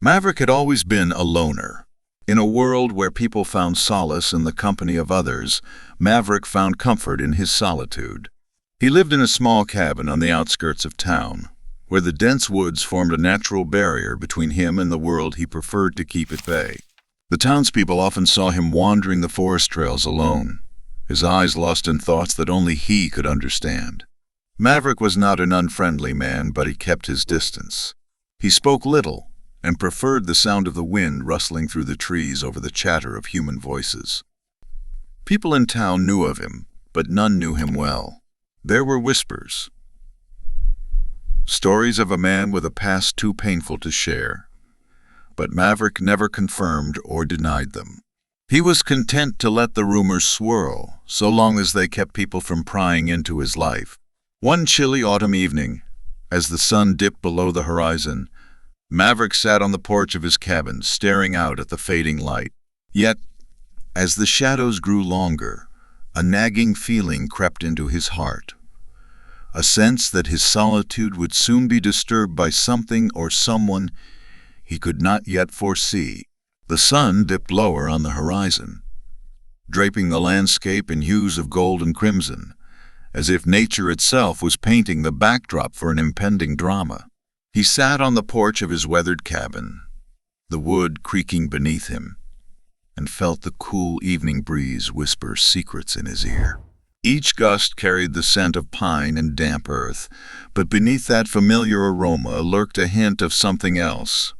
Maverick had always been a loner. In a world where people found solace in the company of others, Maverick found comfort in his solitude. He lived in a small cabin on the outskirts of town, where the dense woods formed a natural barrier between him and the world he preferred to keep at bay. The townspeople often saw him wandering the forest trails alone, his eyes lost in thoughts that only he could understand. Maverick was not an unfriendly man, but he kept his distance. He spoke little, and preferred the sound of the wind rustling through the trees over the chatter of human voices. People in town knew of him, but none knew him well. There were whispers, stories of a man with a past too painful to share, but Maverick never confirmed or denied them. He was content to let the rumors swirl, so long as they kept people from prying into his life. One chilly autumn evening, as the sun dipped below the horizon, Maverick sat on the porch of his cabin, staring out at the fading light. Yet, as the shadows grew longer, a nagging feeling crept into his heart. A sense that his solitude would soon be disturbed by something or someone he could not yet foresee. The sun dipped lower on the horizon, draping the landscape in hues of gold and crimson, as if nature itself was painting the backdrop for an impending drama. He sat on the porch of his weathered cabin, the wood creaking beneath him, and felt the cool evening breeze whisper secrets in his ear. Each gust carried the scent of pine and damp earth, but beneath that familiar aroma lurked a hint of something else,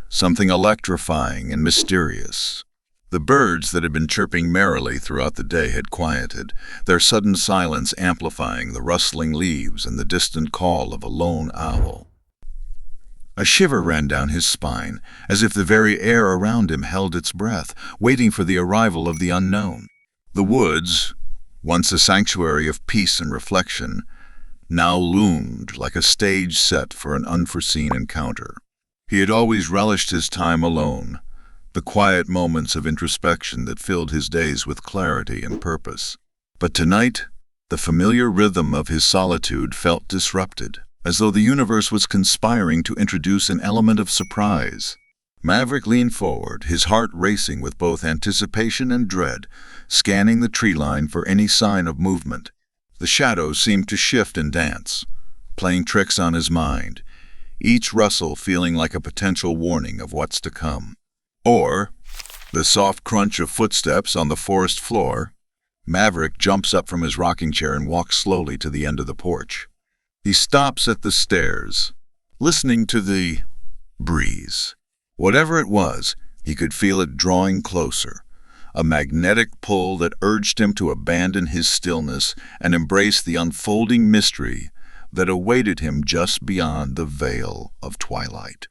something electrifying and mysterious. The birds that had been chirping merrily throughout the day had quieted, their sudden silence amplifying the rustling leaves and the distant call of a lone owl. A shiver ran down his spine, as if the very air around him held its breath, waiting for the arrival of the unknown. The woods, once a sanctuary of peace and reflection, now loomed like a stage set for an unforeseen encounter. He had always relished his time alone, the quiet moments of introspection that filled his days with clarity and purpose. But tonight, the familiar rhythm of his solitude felt disrupted, as though the universe was conspiring to introduce an element of surprise. Maverick leaned forward, his heart racing with both anticipation and dread, scanning the tree line for any sign of movement. The shadows seemed to shift and dance, playing tricks on his mind, each rustle feeling like a potential warning of what's to come. Or, the soft crunch of footsteps on the forest floor. Maverick jumps up from his rocking chair and walks slowly to the end of the porch. He stops at the stairs, listening to the breeze. Whatever it was, he could feel it drawing closer, a magnetic pull that urged him to abandon his stillness and embrace the unfolding mystery that awaited him just beyond the veil of twilight.